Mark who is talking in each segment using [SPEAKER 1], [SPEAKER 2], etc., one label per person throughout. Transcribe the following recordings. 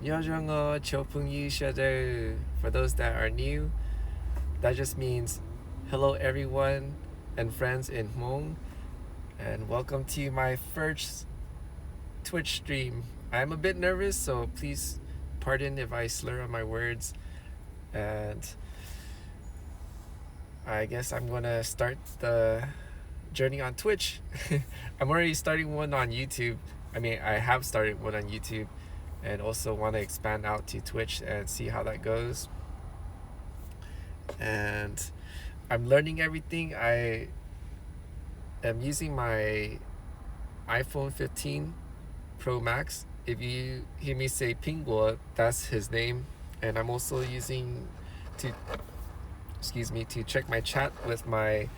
[SPEAKER 1] For those that are new, that just means hello everyone and friends in Hmong, and welcome to my first Twitch stream. I'm a bit nervous, so please pardon if I slur on my words, and I guess I'm gonna start the journey on Twitch. I'm already starting one on YouTube. I have started one on YouTube, and also want to expand out to Twitch and see how that goes. And I'm learning everything. I am using my iPhone 15 Pro Max. If you hear me say Pingguo, that's his name. And I'm also using to check my chat with my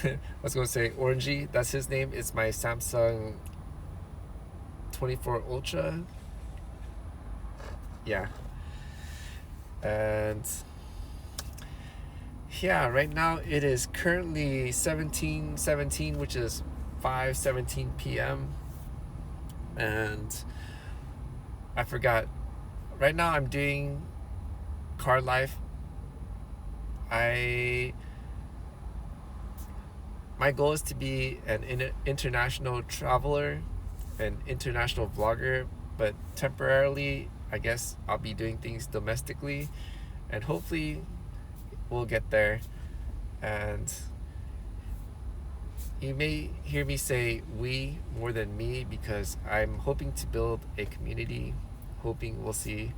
[SPEAKER 1] I was going to say Orangey, that's his name. It's my Samsung 24 Ultra. Yeah. And yeah, right now it is currently 17:17, which is 5:17 p.m. And I forgot. Right now I'm doing car life. My goal is to be an international traveler, an international vlogger, but temporarily, I guess I'll be doing things domestically, and hopefully we'll get there. And you may hear me say we more than me, because I'm hoping to build a community, hoping we'll see,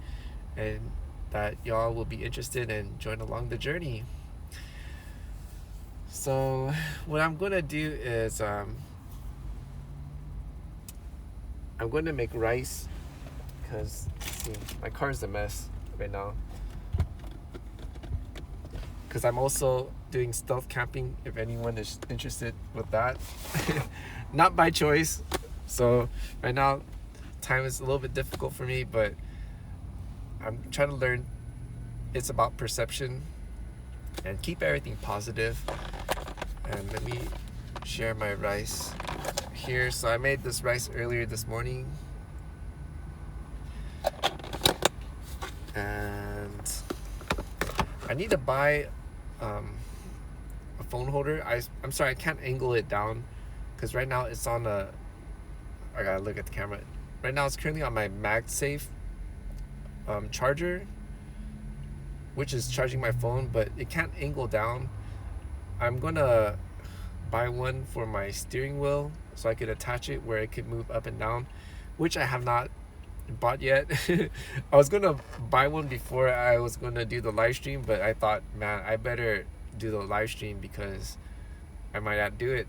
[SPEAKER 1] and that y'all will be interested and join along the journey. So what I'm gonna do is I'm going to make rice, because my car's a mess right now, because I'm also doing stealth camping, if anyone is interested with that. Not by choice. So right now time is a little bit difficult for me, but I'm trying to learn. It's about perception and keep everything positive. And let me share my rice here. So I made this rice earlier this morning, and I need to buy a phone holder. I'm sorry, I can't angle it down, because right now it's on I gotta look at the camera. Right now it's currently on my MagSafe charger, which is charging my phone, but it can't angle down. I'm gonna buy one for my steering wheel so I could attach it where it could move up and down, which I have not bought yet. I was gonna buy one before I was gonna do the live stream, but I thought, man, I better do the live stream, because I might not do it.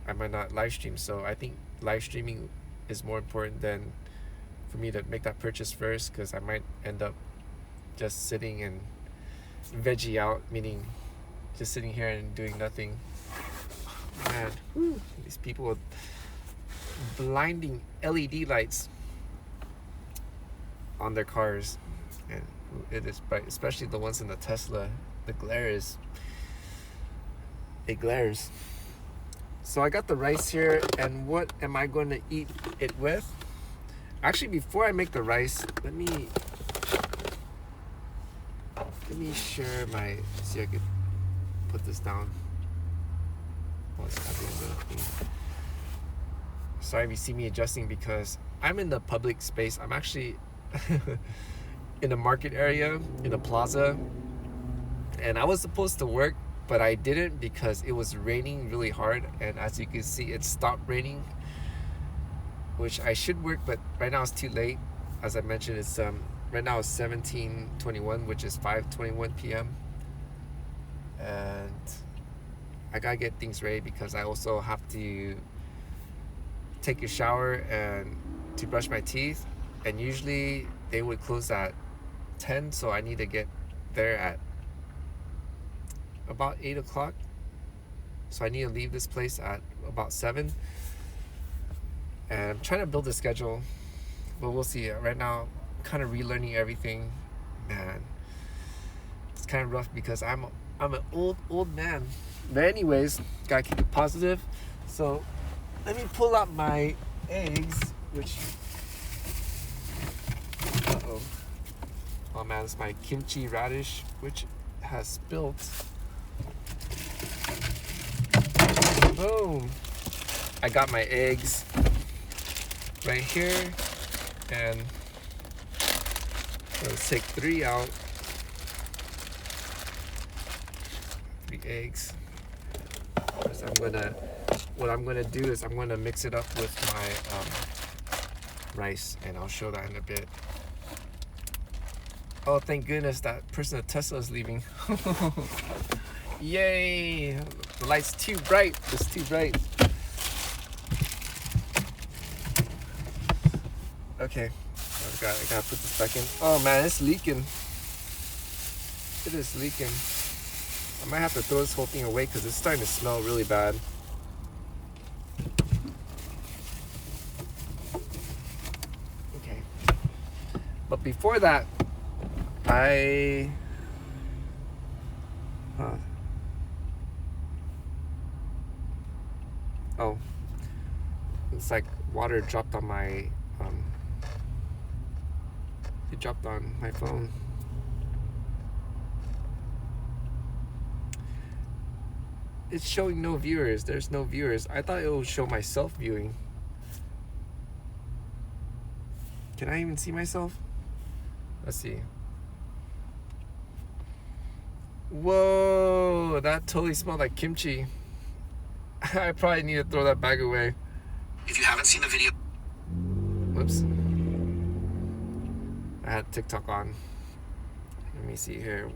[SPEAKER 1] I might not live stream. So I think live streaming is more important than for me to make that purchase first, because I might end up just sitting and veggie out, meaning just sitting here and doing nothing. Man, these people with blinding LED lights on their cars, and it is bright, especially the ones in the Tesla. The glare glares. So I got the rice here, and what am I going to eat it with? Actually, before I make the rice, let me share my, see, I could put this down. Oh, it's heavy on the thing. Sorry if you see me adjusting, because I'm in the public space. I'm actually in a market area, in a plaza, and I was supposed to work, but I didn't, because it was raining really hard, and as you can see, it stopped raining, which I should work, but right now it's too late. As I mentioned, it's right now it's 17:21, which is 5:21 p.m. and I gotta get things ready, because I also have to take a shower and to brush my teeth, and usually they would close at 10, so I need to get there at about 8 o'clock. So I need to leave this place at about 7, and I'm trying to build a schedule, but we'll see. Right now, I'm kind of relearning everything. Man, it's kind of rough, because I'm an old man. But anyways, gotta keep it positive. So let me pull out my eggs, which Oh man, it's my kimchi radish, which has spilled. Boom! I got my eggs right here, and let's take 3 out. 3 eggs. First, what I'm gonna do is I'm gonna mix it up with my rice, and I'll show that in a bit. Oh, thank goodness that person at Tesla is leaving. Yay! The light's too bright. It's too bright. Okay, I gotta put this back in. Oh man, it's leaking. It is leaking. I might have to throw this whole thing away because it's starting to smell really bad. Okay. But before that, oh, it's like water dropped on my, it dropped on my phone. It's showing no viewers. There's no viewers. I thought it would show myself viewing. Can I even see myself? Let's see. Whoa, that totally smelled like kimchi. I probably need to throw that bag away.
[SPEAKER 2] If you haven't seen the video...
[SPEAKER 1] Whoops. I had TikTok on. Let me see here.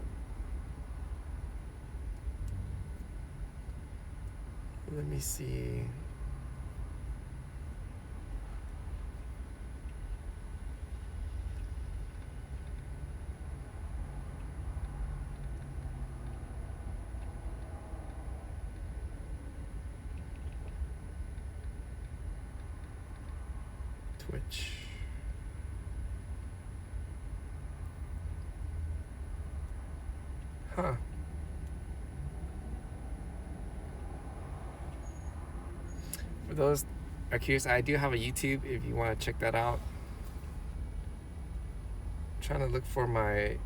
[SPEAKER 1] Let me see. Twitch. Huh. For those that are curious, I do have a YouTube if you want to check that out. I'm trying to look for my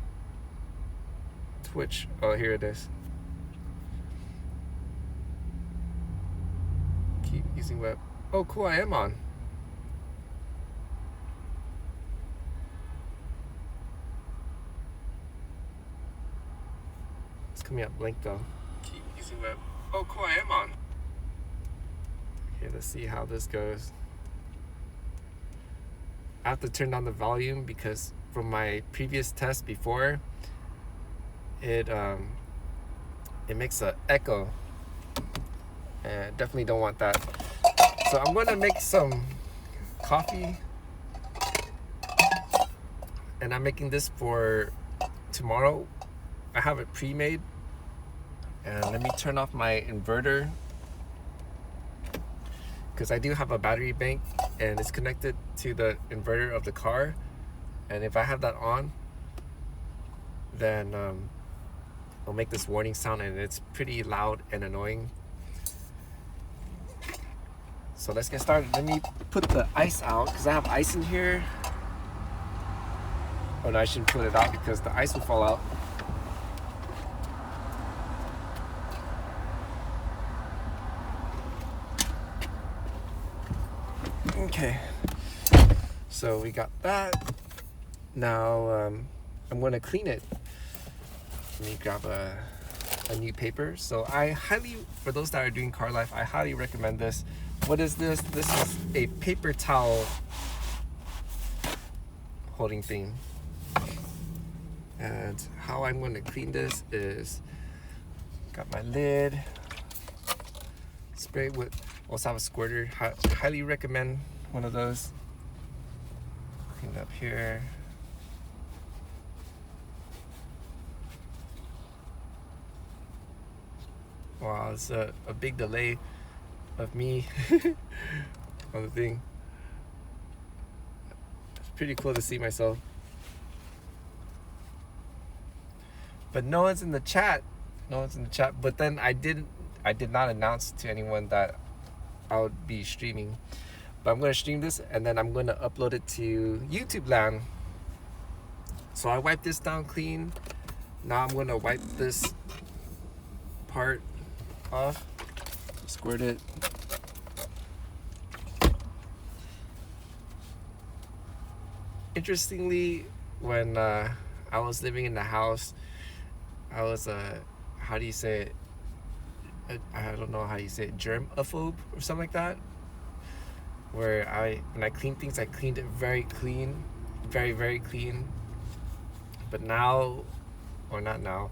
[SPEAKER 1] Twitch. Oh, here it is. Keep using web. Oh, cool, I am on. It's coming up blank though. Keep using web. Oh, cool, I am on. Okay, let's see how this goes. I have to turn down the volume because from my previous test before, it makes an echo, and definitely don't want that. So I'm gonna make some coffee, and I'm making this for tomorrow. I have it pre-made, and let me turn off my inverter because I do have a battery bank and it's connected to the inverter of the car, and if I have that on, then it'll make this warning sound, and it's pretty loud and annoying. So let's get started. Let me put the ice out because I have ice in here. Oh no, I shouldn't put it out because the ice will fall out. Okay, so we got that. Now I'm going to clean it. Let me grab a new paper. So I highly, for those that are doing car life, I highly recommend this. What is this? This is a paper towel holding thing. And how I'm going to clean this is, got my lid, spray with, also have a squirter. Highly recommend one of those. Clean up here. Wow, it's a big delay of me on the thing. It's pretty cool to see myself. But no one's in the chat. No one's in the chat. But then I did not announce to anyone that I would be streaming. But I'm going to stream this and then I'm going to upload it to YouTube land. So I wiped this down clean. Now I'm gonna wipe this part off, squirt it. Interestingly, when I was living in the house, I was how do you say it? I don't know how you say it, germaphobe or something like that. Where when I clean things, I cleaned it very clean, very clean. But now, or not now,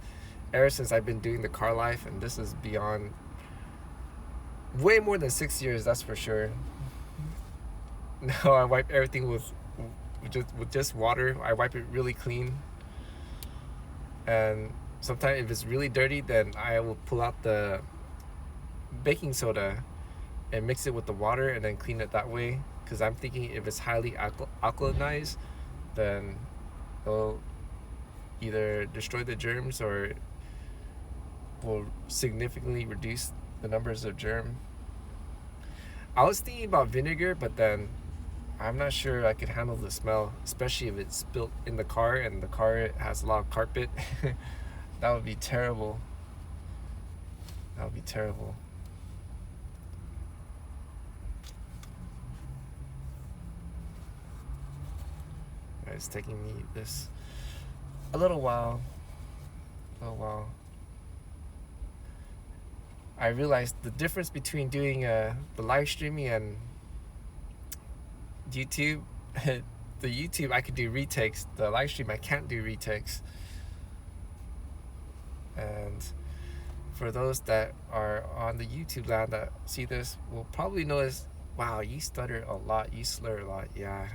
[SPEAKER 1] ever since I've been doing the car life, and this is beyond way more than 6 years, that's for sure. Now I wipe everything with just water. I wipe it really clean, and sometimes if it's really dirty, then I will pull out the baking soda and mix it with the water and then clean it that way, because I'm thinking if it's highly alkalinized, then it'll either destroy the germs or will significantly reduce the numbers of germ. I was thinking about vinegar, but then I'm not sure I could handle the smell, especially if it's spilled in the car and the car has a lot of carpet. That would be terrible. That would be terrible. It's taking me a little while. I realized the difference between doing the live streaming and YouTube. The YouTube I could do retakes. The live stream I can't do retakes. And for those that are on the YouTube land that see this will probably notice, wow, you stutter a lot, you slur a lot. Yeah,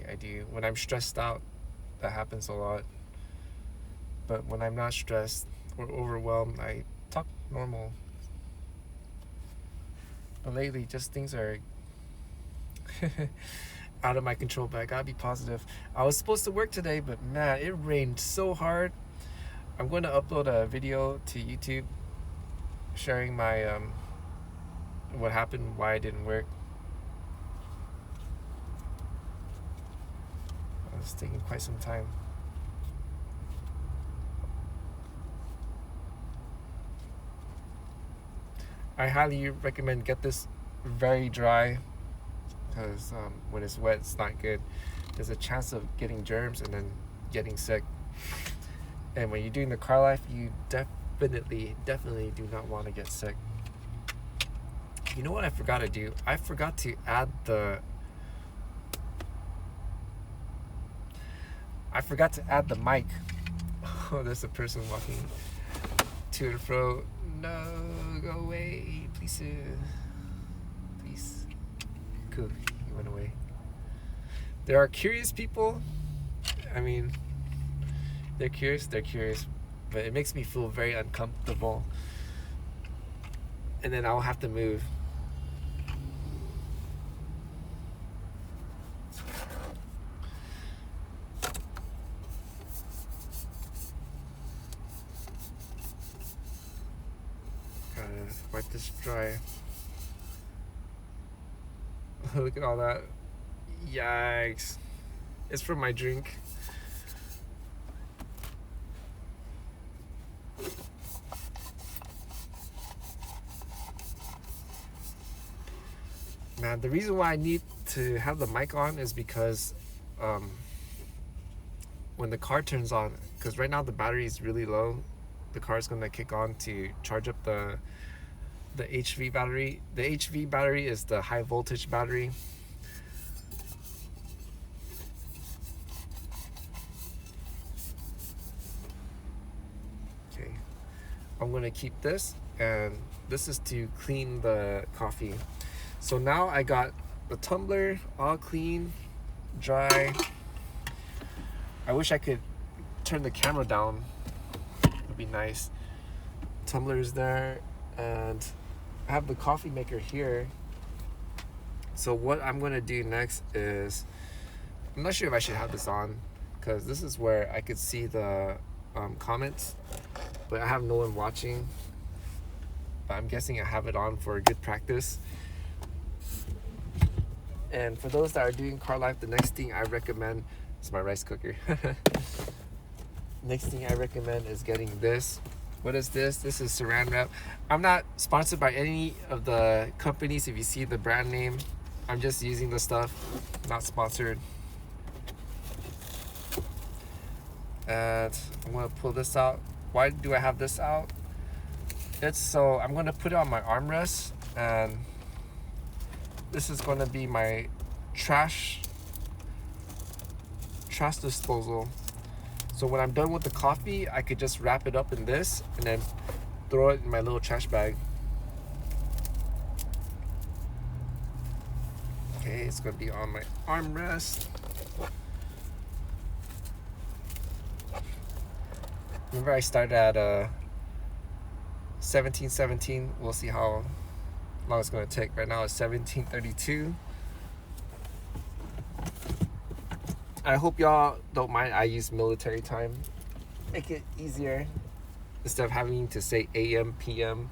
[SPEAKER 1] I do. When I'm stressed out, that happens a lot. But when I'm not stressed or overwhelmed, I talk normal. But lately, just things are out of my control, but I gotta be positive. I was supposed to work today, but man, it rained so hard. I'm going to upload a video to YouTube sharing my what happened, why it didn't work. It's taking quite some time. I highly recommend get this very dry, because when it's wet, it's not good. There's a chance of getting germs and then getting sick. And when you're doing the car life, you definitely do not want to get sick. You know what I forgot to do? I forgot to add the mic. Oh, there's a person walking to and fro. No, go away, please. Please. Cool, he went away. There are curious people. I mean, they're curious, but it makes me feel very uncomfortable. And then I'll have to move. Gotta wipe this dry. Look at all that. Yikes. It's from my drink. Man, the reason why I need to have the mic on is because when the car turns on, because right now the battery is really low, the car is going to kick on to charge up the HV battery. The HV battery is the high voltage battery. Okay, I'm going to keep this, and this is to clean the coffee. So now I got the tumbler all clean, dry. I wish I could turn the camera down. It'd be nice. Tumbler's there, and I have the coffee maker here. So what I'm gonna do next is, I'm not sure if I should have this on, because this is where I could see the comments, but I have no one watching. But I'm guessing I have it on for a good practice. And for those that are doing car life, the next thing I recommend is my rice cooker. next thing I recommend is getting this. What is this? This is saran wrap. I'm not sponsored by any of the companies. If you see the brand name, I'm just using the stuff, not sponsored. And I'm gonna pull this out. Why do I have this out? It's so I'm gonna put it on my armrest, and this is gonna be my trash disposal. So when I'm done with the coffee, I could just wrap it up in this and then throw it in my little trash bag. Okay, it's gonna be on my armrest. Remember I started at 1717. We'll see how long it's gonna take. Right now it's 1732. I hope y'all don't mind I use military time. Make it easier instead of having to say AM, PM.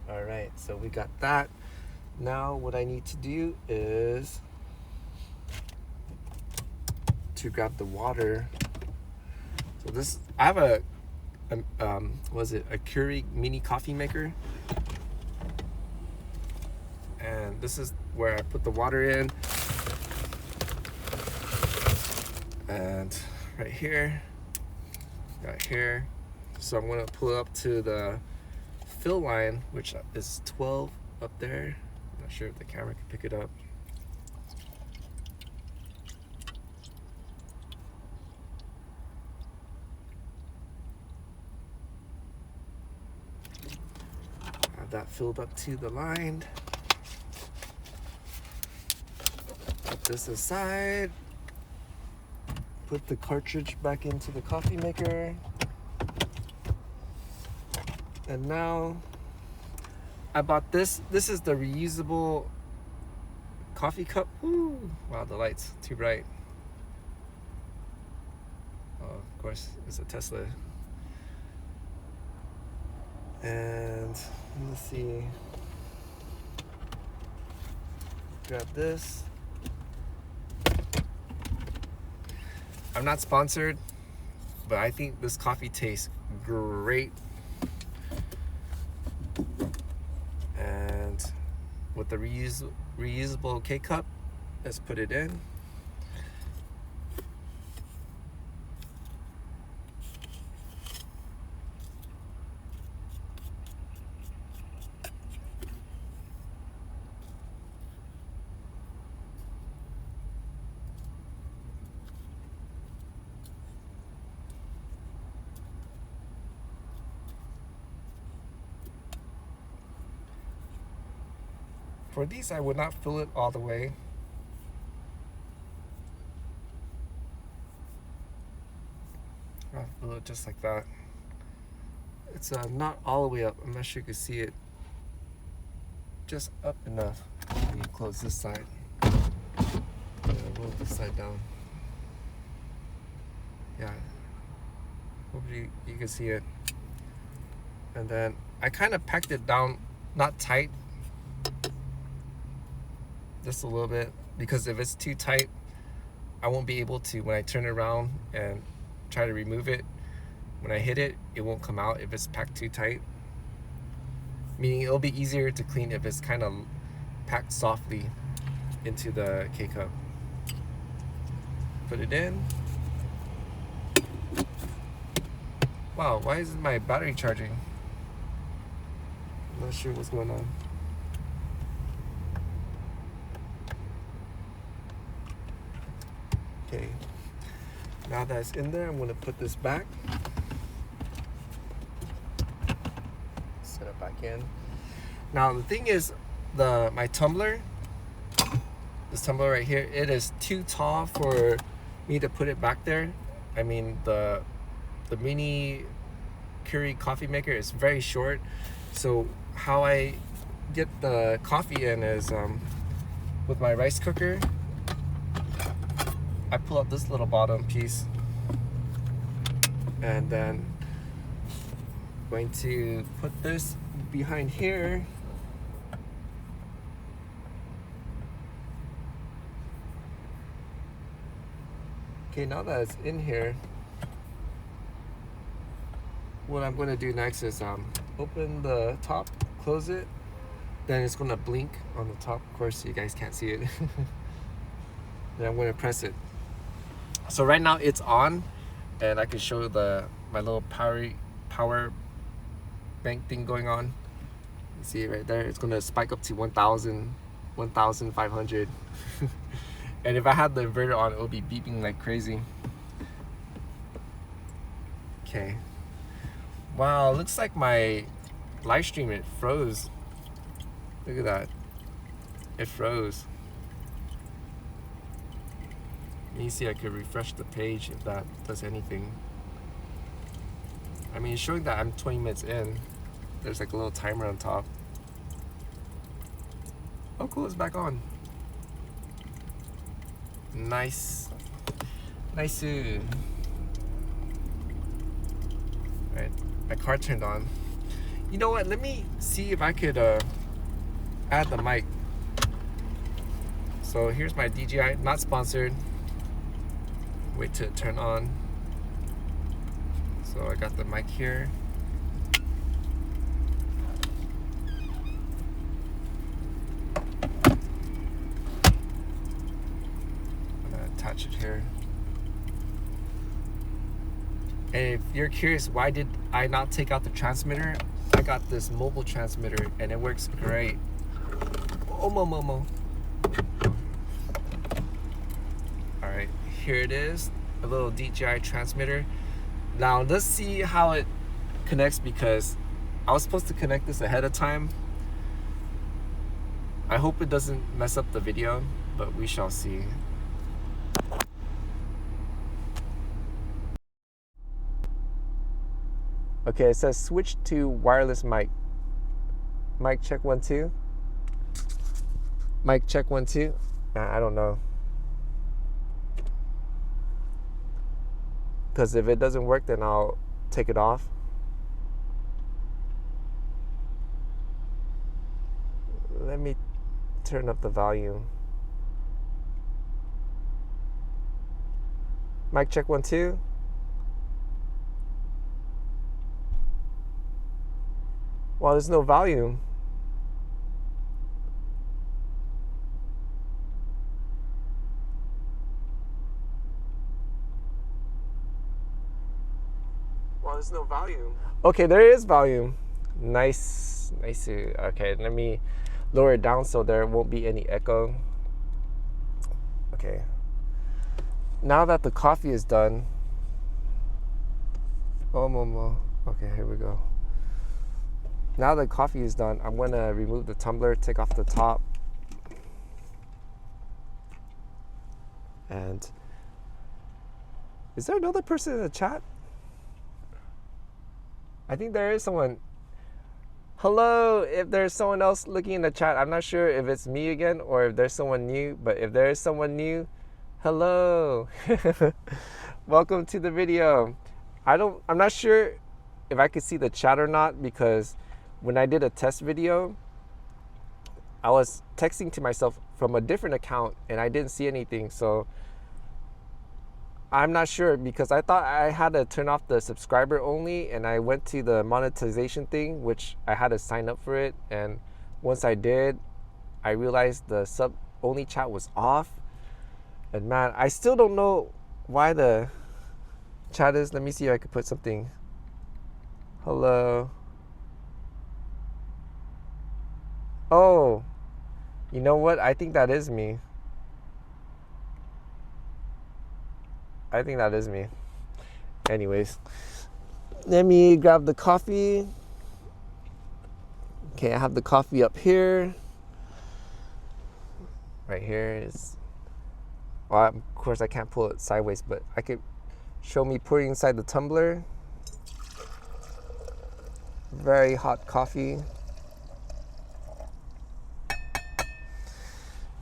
[SPEAKER 1] Alright, so we got that. Now what I need to do is to grab the water. So this, I have a Keurig mini coffee maker. And this is where I put the water in. And right here, got here. So I'm gonna pull up to the fill line, which is 12 up there. I'm not sure if the camera can pick it up. Have that filled up to the line. Put this aside. Put the cartridge back into the coffee maker. And now I bought this. This is the reusable coffee cup. Ooh, wow, the light's too bright. Oh, of course, it's a Tesla. And let's see. Grab this. I'm not sponsored, but I think this coffee tastes great. And with the reusable K-cup, let's put it in. For these, I would not fill it all the way. I'll fill it just like that. It's not all the way up. I'm not sure you can see it. Just up enough. Let me close this side. Roll this side down. Yeah. Hopefully you can see it. And then I kind of packed it down, not tight. Just a little bit, because if it's too tight, I won't be able to, when I turn it around and try to remove it, when I hit it, it won't come out if it's packed too tight. Meaning it'll be easier to clean if it's kind of packed softly into the K-cup. Put it in. Wow, why isn't my battery charging? I'm not sure what's going on. Okay, now that it's in there, I'm gonna put this back. Set it back in. Now the thing is, my tumbler, this tumbler right here, it is too tall for me to put it back there. I mean, the mini Keurig coffee maker is very short. So how I get the coffee in is with my rice cooker. I pull out this little bottom piece, and then I'm going to put this behind here, Okay, now that it's in here, what I'm going to do next is open the top, close it, then it's going to blink on the top. Of course, you guys can't see it. Then I'm going to press it. So right now it's on, and I can show my little power bank thing going on. You see it right there? It's going to spike up to 1,500. And if I had the inverter on, it would be beeping like crazy. Okay. Wow, looks like my live stream, it froze. Look at that. It froze. Let me see, I could refresh the page if that does anything. I mean, it's showing that I'm 20 minutes in. There's like a little timer on top. Oh cool, it's back on. Nice. Nice. Alright, my car turned on. You know what, let me see if I could add the mic. So here's my DJI, not sponsored. Wait till it turn on. So I got the mic here. I'm gonna attach it here. And if you're curious, why did I not take out the transmitter? I got this mobile transmitter and it works great. Oh, Momo. Alright, here it is, a little DJI transmitter. Now let's see how it connects, because I was supposed to connect this ahead of time. I hope it doesn't mess up the video, but we shall see. Okay, it says switch to wireless mic. Mic check 1 2. Mic check 1 2. I don't know. Because if it doesn't work, then I'll take it off. Let me turn up the volume. Mic check 1 2. Well, there's no volume. Well, there's no volume. Okay, there is volume. Nice. Okay, let me lower it down so there won't be any echo. Okay. Now that the coffee is done. Oh, Momo. Okay, here we go. Now that coffee is done, I'm gonna remove the tumbler, take off the top. And is there another person in the chat? I think there is someone. Hello, if there's someone else looking in the chat, I'm not sure if it's me again or if there's someone new, but if there is someone new, hello. Welcome to the video. I'm not sure if I could see the chat or not, because when I did a test video, I was texting to myself from a different account and I didn't see anything. So I'm not sure, because I thought I had to turn off the subscriber only, and I went to the monetization thing, which I had to sign up for it. And once I did, I realized the sub only chat was off. And man, I still don't know why the chat is. Let me see if I could put something. Hello. Oh, you know what? I think that is me. I think that is me. Anyways, let me grab the coffee. Okay, I have the coffee up here. Right here is, well, of course I can't pull it sideways, but I could show me pouring inside the tumbler. Very hot coffee.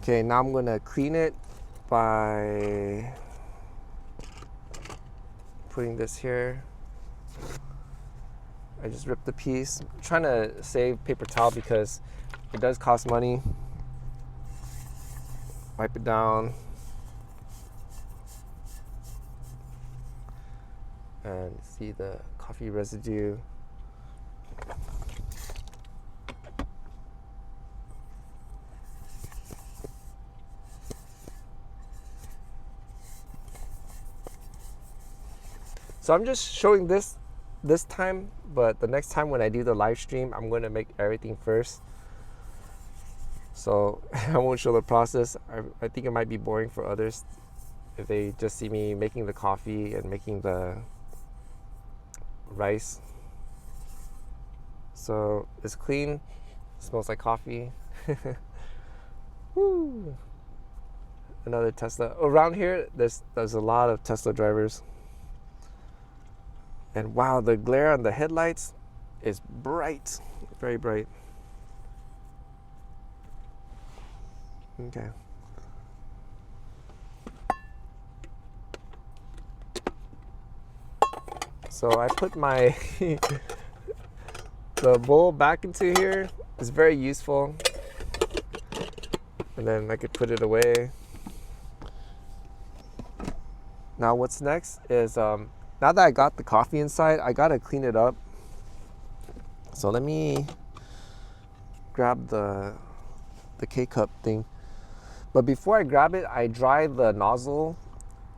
[SPEAKER 1] Okay, now I'm gonna clean it by putting this here. I just ripped the piece. I'm trying to save paper towel because it does cost money. Wipe it down. and see the coffee residue. So I'm just showing this time, but the next time when I do the live stream, I'm going to make everything first. So I won't show the process. I think it might be boring for others if they just see me making the coffee and making the rice. So it's clean, smells like coffee. Woo. Another Tesla. Around here, there's a lot of Tesla drivers. And wow, the glare on the headlights is bright, very bright. Okay. So I put my the bowl back into here. It's very useful. And then I could put it away. Now what's next is now that I got the coffee inside, I gotta clean it up. So let me grab the K-cup thing. But before I grab it, I dry the nozzle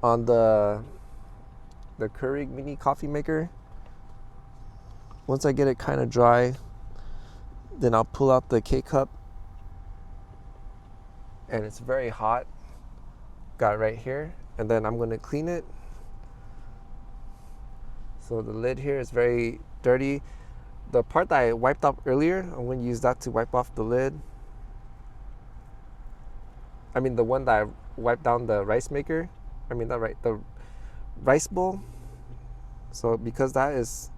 [SPEAKER 1] on the Keurig mini coffee maker. Once I get it kind of dry, then I'll pull out the K-cup. And it's very hot. Got it right here. And then I'm gonna clean it. So the lid here is very dirty. The part that I wiped off earlier, I'm going to use that to wipe off the lid. I mean the one that I wiped down the rice maker. I mean the rice bowl. So because that is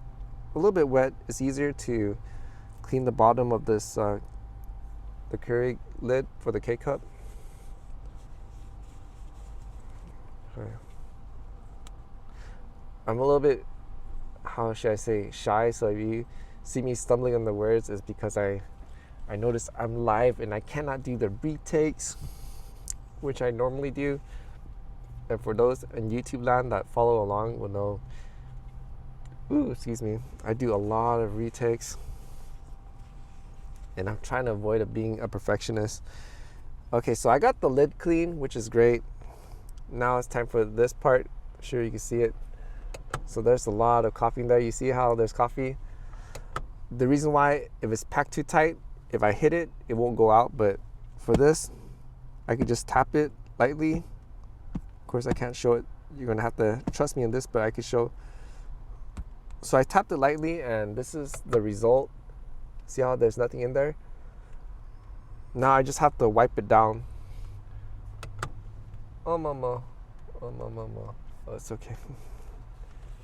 [SPEAKER 1] a little bit wet, it's easier to clean the bottom of this the Keurig lid for the K-cup. Okay. I'm a little bit, how should I say, shy, so if you see me stumbling on the words, is because I notice I'm live and I cannot do the retakes, which I normally do. And for those in YouTube land that follow along will know, excuse me, I do a lot of retakes. And I'm trying to avoid being a perfectionist. Okay, so I got the lid clean, which is great. Now it's time for this part. I'm sure you can see it. So there's a lot of coffee in there. You see how there's coffee? The reason why, if it's packed too tight, if I hit it, it won't go out. But for this, I could just tap it lightly. Of course, I can't show it. You're gonna have to trust me on this, but I could show. So I tapped it lightly, and this is the result. See how there's nothing in there? Now I just have to wipe it down. Oh, mama. Oh, mama. Oh, it's okay.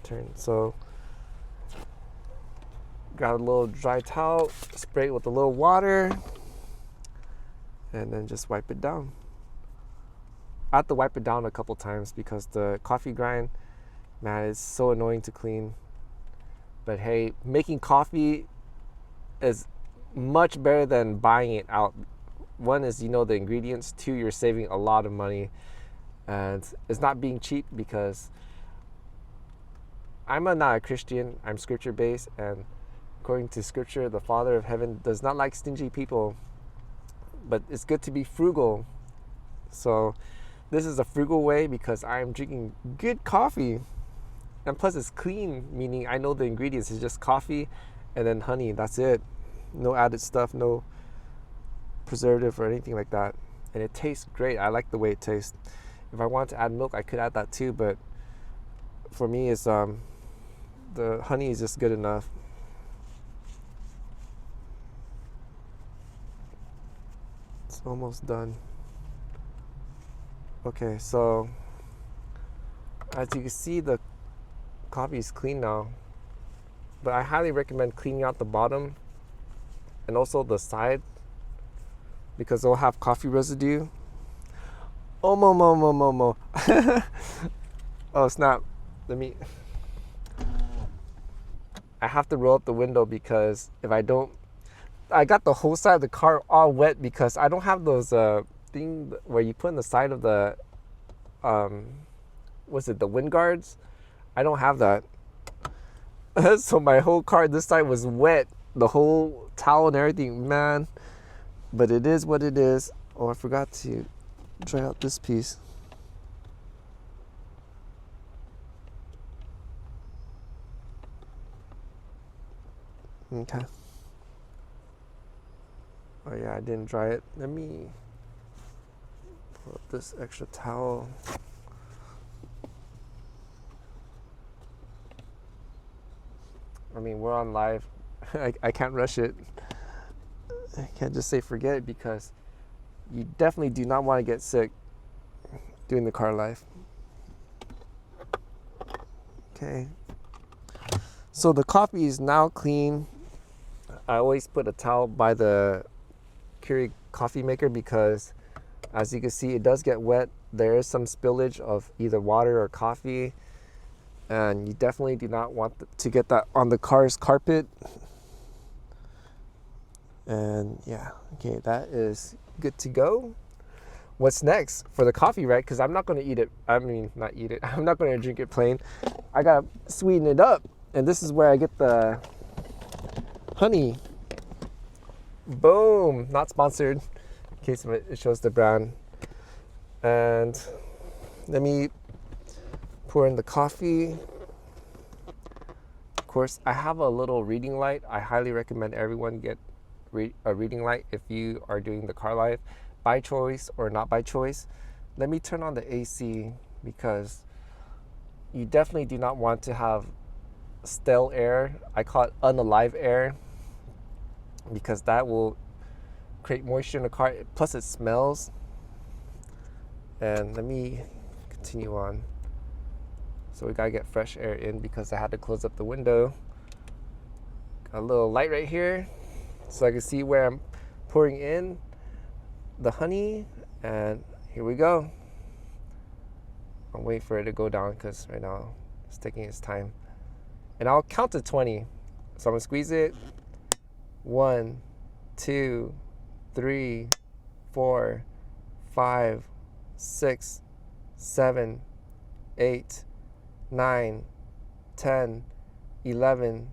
[SPEAKER 1] Turn. So grab a little dry towel, spray it with a little water, and then just wipe it down. I have to wipe it down a couple times because the coffee grind, man, is so annoying to clean. But hey, making coffee is much better than buying it out. One is, you know, the ingredients. Two, you're saving a lot of money. And it's not being cheap because I'm not a Christian. I'm scripture based, and according to scripture, the Father of heaven does not like stingy people, but it's good to be frugal. So this is a frugal way because I'm drinking good coffee, and plus it's clean, meaning I know the ingredients. It's just coffee and then honey. That's it. No added stuff, no preservative or anything like that. And it tastes great. I like the way it tastes. If I want to add milk, I could add that too, but for me, it's the honey is just good enough. It's almost done. Okay, so as you can see, the coffee is clean now, but I highly recommend cleaning out the bottom and also the side because they'll have coffee residue. Oh, mo. Oh, snap. I have to roll up the window because if I don't, I got the whole side of the car all wet because I don't have those thing where you put in the side of the, the wind guards. I don't have that. So my whole car this side was wet, the whole towel and everything, man. But it is what it is. Oh, I forgot to dry out this piece. Okay. Oh yeah, I didn't dry it. Let me pull up this extra towel. I mean, we're on live. I can't rush it. I can't just say forget it, because you definitely do not want to get sick doing the car live. Okay. So the coffee is now clean. I always put a towel by the Keurig coffee maker because, as you can see, it does get wet. There is some spillage of either water or coffee, and you definitely do not want to get that on the car's carpet. And yeah, okay, that is good to go. What's next for the coffee, right? Because I'm not going to eat it. I mean, not eat it. I'm not going to drink it plain. I got to sweeten it up. And this is where I get the honey. Boom. Not sponsored, in case it shows the brand. And let me pour in the coffee. Of course, I have a little reading light. I highly recommend everyone get a reading light if you are doing the car live, by choice or not by choice. Let me turn on the AC, because you definitely do not want to have stale air. I call it unalive air, because that will create moisture in the car. Plus it smells. And let me continue on. So we gotta get fresh air in, because I had to close up the window. Got a little light right here, so I can see where I'm pouring in the honey. And here we go. I'll wait for it to go down, because right now it's taking its time. And I'll count to 20. So I'm gonna squeeze it. 1, 2, 3, 4, 5, 6, 7, 8, 9, 10, 11,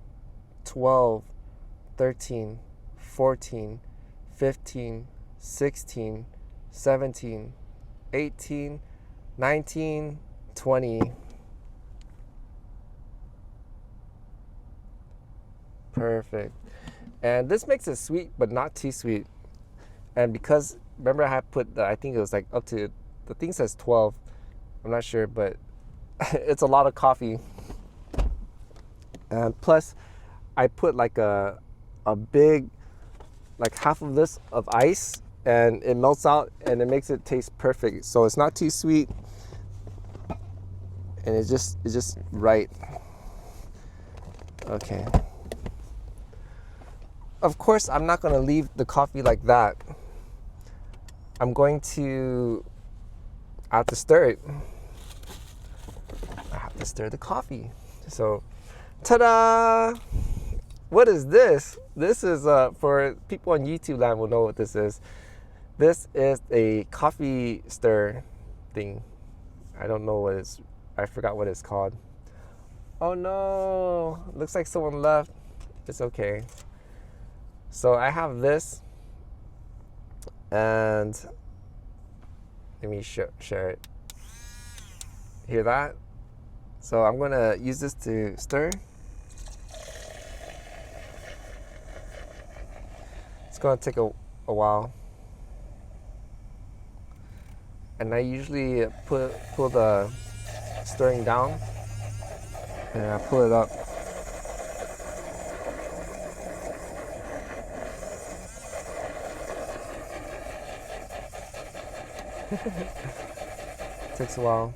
[SPEAKER 1] 12, 13, 14, 15, 16, 17, 18, 19, 20. Perfect. And this makes it sweet, but not too sweet. And because, remember, I had put I think it was like up to, the thing says 12. I'm not sure, but it's a lot of coffee. And plus, I put like a big, like half of this of ice, and it melts out and it makes it taste perfect. So it's not too sweet, and it's just right. Okay. Of course, I'm not going to leave the coffee like that. I'm going to have to stir it. I have to stir the coffee. So, ta-da! What is this? This is, for people on YouTube land will know what this is. This is a coffee stir thing. I don't know what it's, I forgot what it's called. Oh no, looks like someone left. It's okay. So I have this, and let me share it. Hear that? So I'm gonna use this to stir. It's gonna take a while. And I usually pull the stirring down, and I pull it up. Takes a while.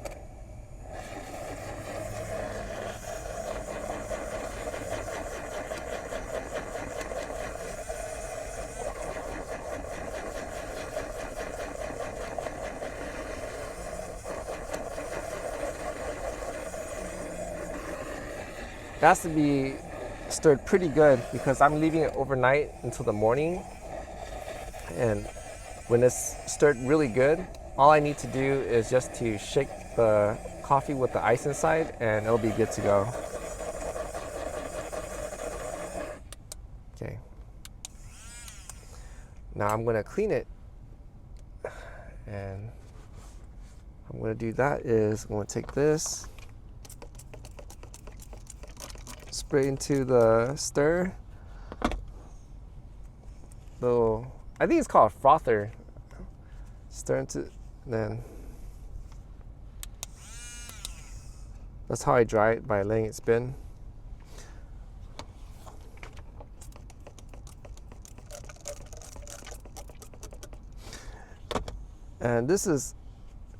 [SPEAKER 1] It has to be stirred pretty good, because I'm leaving it overnight until the morning. And when it's stirred really good, all I need to do is just to shake the coffee with the ice inside, and it'll be good to go. Now I'm gonna clean it, and I'm gonna do that is I'm gonna take this, spray into the stir. Little, I think it's called a frother. Stir into, then that's how I dry it, by letting it spin. And this is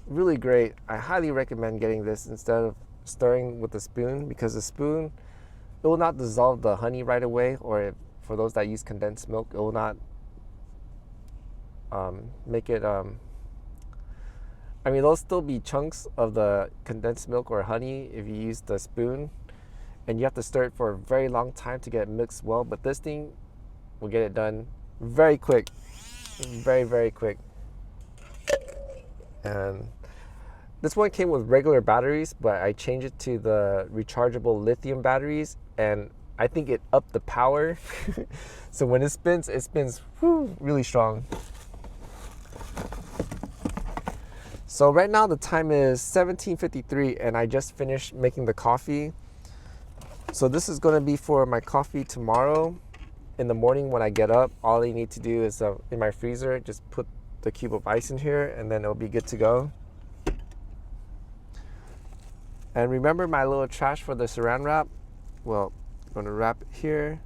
[SPEAKER 1] really great. I highly recommend getting this instead of stirring with a spoon, because the spoon, it will not dissolve the honey right away, or for those that use condensed milk, it will not make it, I mean, there'll still be chunks of the condensed milk or honey if you use the spoon, and you have to stir it for a very long time to get it mixed well, but this thing will get it done very quick, very, very quick. And this one came with regular batteries, but I changed it to the rechargeable lithium batteries, and I think it upped the power. So when it spins really strong. So right now the time is 17:53, and I just finished making the coffee. So this is going to be for my coffee tomorrow in the morning when I get up. All I need to do is in my freezer, just put the cube of ice in here, and then it'll be good to go. And remember my little trash for the saran wrap? Well, I'm gonna wrap it here.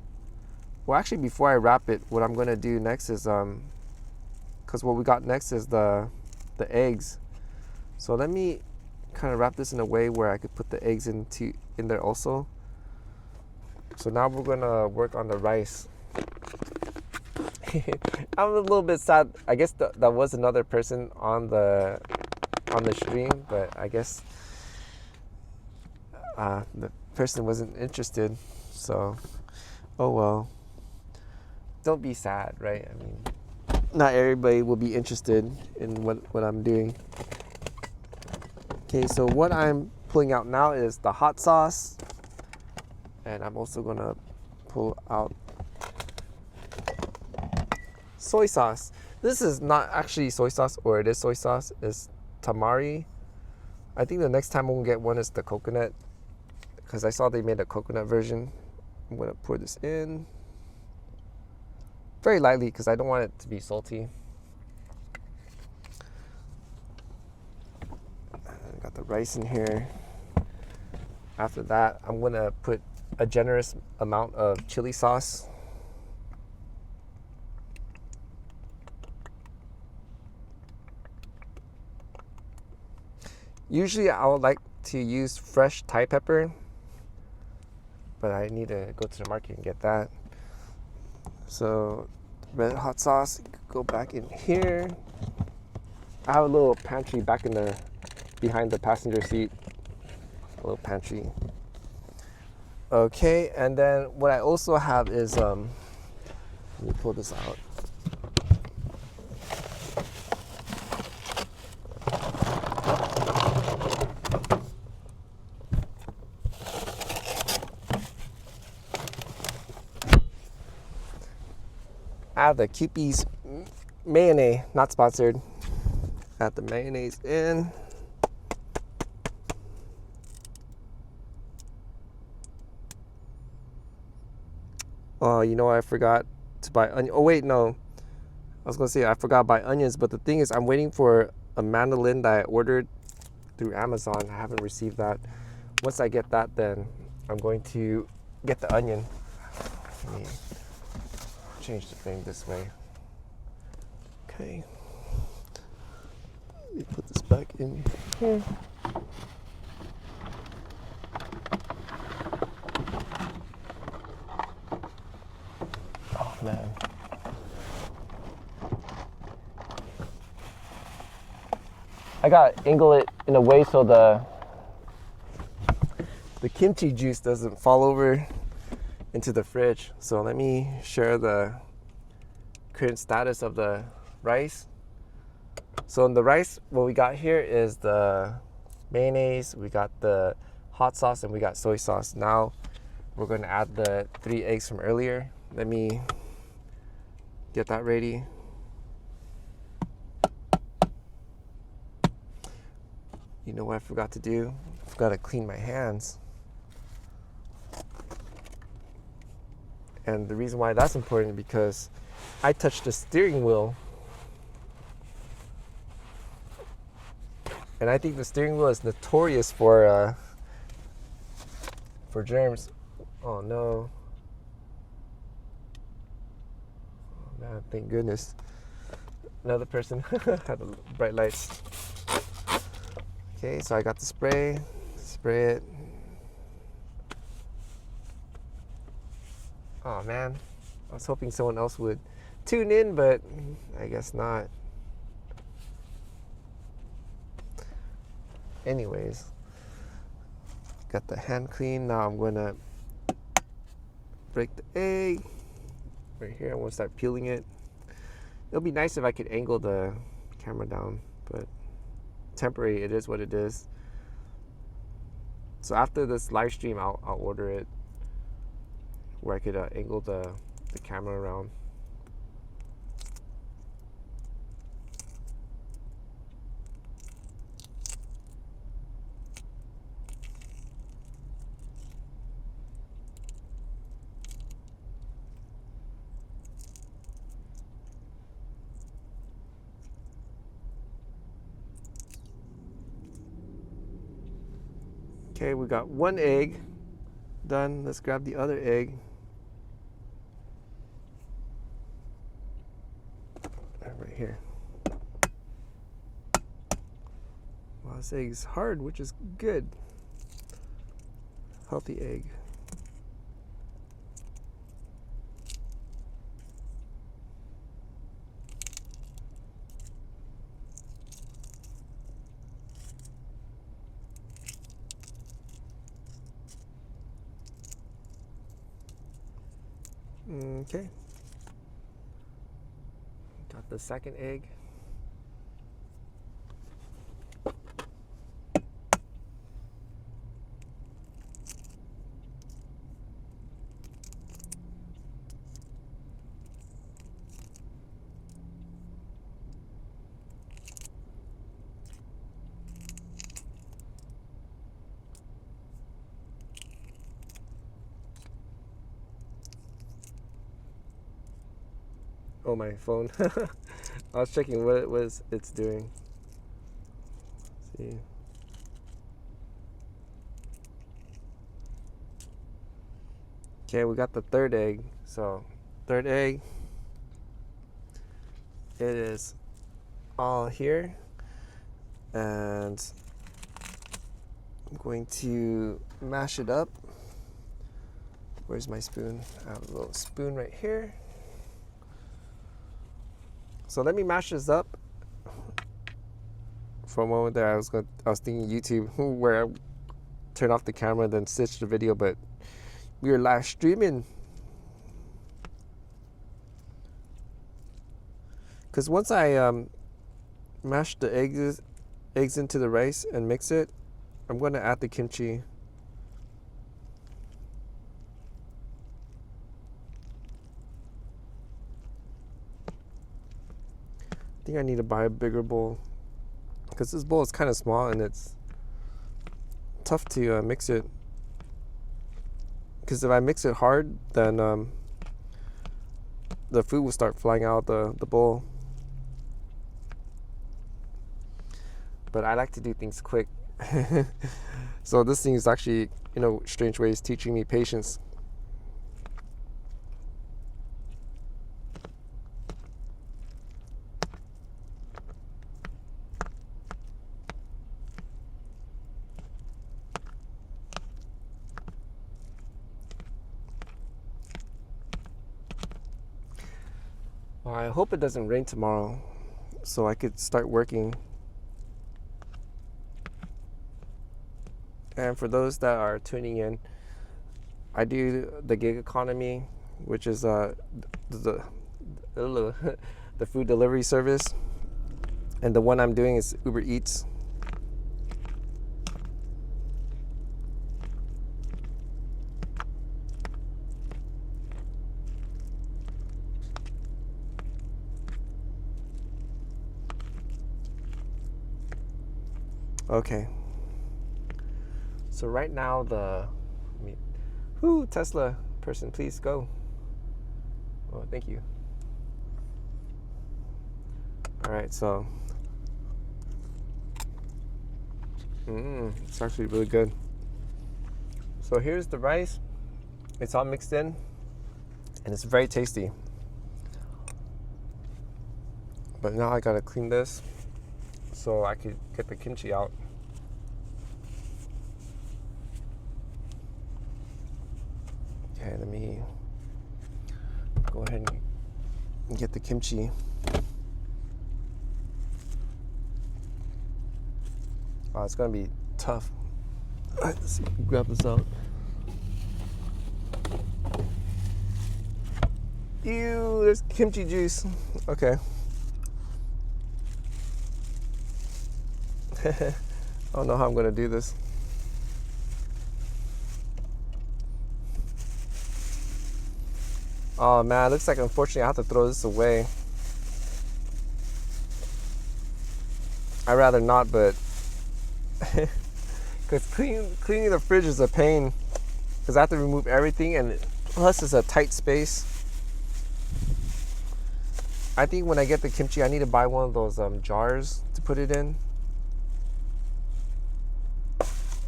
[SPEAKER 1] Well, actually, before I wrap it, what I'm gonna do next is because what we got next is the eggs. So let me kind of wrap this in a way where I could put the eggs in there also. So now we're gonna work on the rice. I'm a little bit sad. I guess that was another person on the stream, but I guess the person wasn't interested. So, oh well. Don't be sad, right? I mean, not everybody will be interested in what I'm doing. Okay, so what I'm pulling out now is the hot sauce, and I'm also gonna pull out soy sauce. This is not actually soy sauce, or it is soy sauce. It's tamari. I think the next time we'll get one is the coconut, because I saw they made a coconut version. I'm gonna pour this in very lightly because I don't want it to be salty. I got the rice in here. After that, I'm gonna put a generous amount of chili sauce. Usually I would like to use fresh Thai pepper, but I need to go to the market and get that. So red hot sauce, go back in here. I have a little pantry back behind the passenger seat. A little pantry. Okay, and then what I also have is, let me pull this out. I have the Kewpie's mayonnaise, not sponsored. Add the mayonnaise in. Oh, you know, I forgot to buy onion. Oh wait, no. I was gonna say I forgot to buy onions, but the thing is I'm waiting for a mandolin that I ordered through Amazon. I haven't received that. Once I get that, then I'm going to get the onion. Let me change the thing this way. Okay. Let me put this back in here. Oh man. I got angle it in a way so the kimchi juice doesn't fall over into the fridge. So let me share the current status of the rice. So in the rice, what we got here is the mayonnaise, we got the hot sauce, and we got soy sauce. Now we're going to add the 3 eggs from earlier. Let me get that ready. you know what I forgot to do? I forgot to clean my hands. And the reason why that's important is because I touched the steering wheel. And I think the steering wheel is notorious for germs. Oh no. Oh man, thank goodness. Another person had bright lights. Okay, so I got the spray it. Oh man, I was hoping someone else would tune in, but I guess not. Anyways, got the hand clean. Now I'm gonna break the egg. Right here, I'm gonna start peeling it. It'll be nice if I could angle the camera down, but temporary, it is what it is. So after this live stream, I'll order it where I could angle the camera around. Okay, we got one egg done. Let's grab the other egg. Right here. Well, this egg is hard, which is good. Healthy egg. Okay. Got the second egg. Oh, my phone. I was checking what it's doing. Let's see. Okay, we got the third egg. So, third egg. It is all here. And I'm going to mash it up. Where's my spoon? I have a little spoon right here. So let me mash this up. For a moment there, I was thinking YouTube, where I turn off the camera, then stitch the video, but we are live streaming. Because once I mash the eggs into the rice and mix it, I'm going to add the kimchi. I think I need to buy a bigger bowl because this bowl is kind of small and it's tough to mix it. Because if I mix it hard, then the food will start flying out the bowl. But I like to do things quick. So this thing is actually, in a strange way, is teaching me patience. Well, I hope it doesn't rain tomorrow so I could start working. And for those that are tuning in, I do the gig economy, which is the food delivery service, and the one I'm doing is Uber Eats. Okay. So right now Tesla person, please go. Oh, thank you. All right, so it's actually really good. So here's the rice. It's all mixed in, and it's very tasty. But now I gotta clean this so I could get the kimchi out. Okay, let me go ahead and get the kimchi. Oh, it's gonna be tough. All right, let's see, grab this out. Ew, there's kimchi juice. Okay. I don't know how I'm gonna do this. Oh man, it looks like unfortunately I have to throw this away. I'd rather not, but because cleaning the fridge is a pain, because I have to remove everything, and plus it's a tight space. I think when I get the kimchi, I need to buy one of those jars to put it in.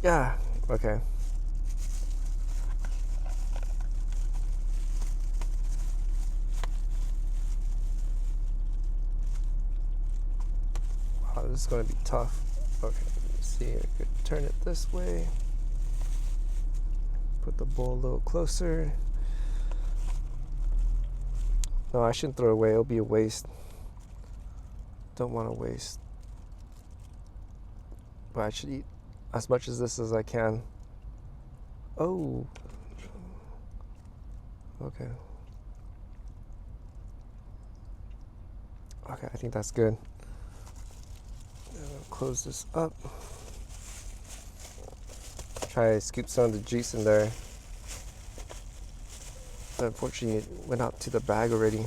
[SPEAKER 1] Yeah, okay. Wow, this is gonna be tough. Okay, let me see, I could turn it this way. Put the bowl a little closer. No, I shouldn't throw it away, it'll be a waste. Don't want to waste. But I should eat as much of this as I can. Oh. Okay. Okay, I think that's good. Close this up. Try to scoop some of the juice in there. But unfortunately, it went out to the bag already.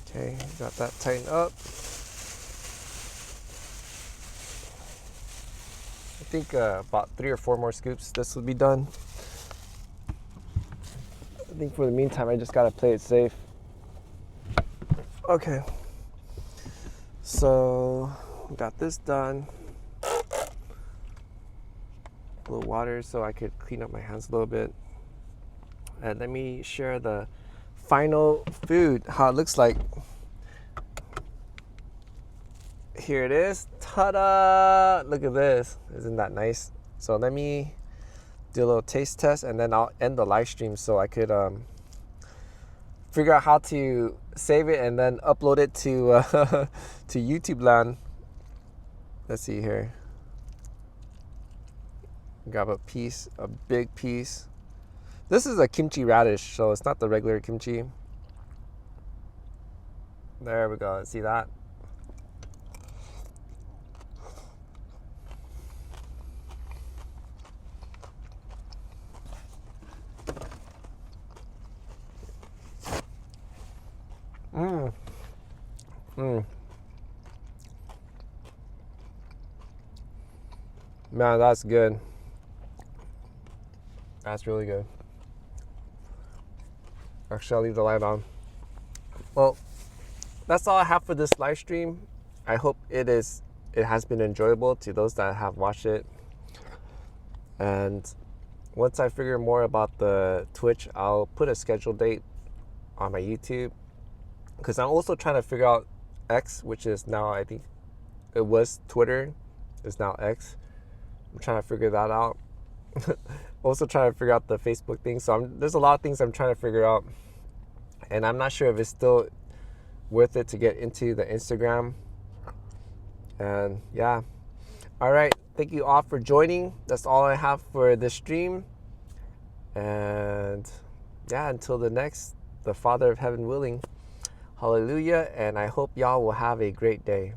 [SPEAKER 1] Okay, got that tightened up. I think about 3 or 4 more scoops, this will be done. I think for the meantime, I just gotta play it safe. Okay, so got this done. A little water so I could clean up my hands a little bit. And let me share the final food, how it looks like. Here it is. Ta-da! Look at this. Isn't that nice? So let me do a little taste test, and then I'll end the live stream so I could figure out how to save it and then upload it to to YouTube land. Let's see here. Grab a piece, a big piece. This is a kimchi radish, so it's not the regular kimchi. There we go. See that? Man, that's good. That's really good. Actually, I'll leave the light on. Well, that's all I have for this live stream. I hope it has been enjoyable to those that have watched it. And once I figure more about the Twitch, I'll put a scheduled date on my YouTube, because I'm also trying to figure out X, which is now, I think it was Twitter, is now X. I'm trying to figure that out. Also trying to figure out the Facebook thing. So there's a lot of things I'm trying to figure out, and I'm not sure if it's still worth it to get into the Instagram. And yeah, all right, thank you all for joining. That's all I have for this stream. And yeah, until the next, the Father of Heaven willing. Hallelujah, and I hope y'all will have a great day.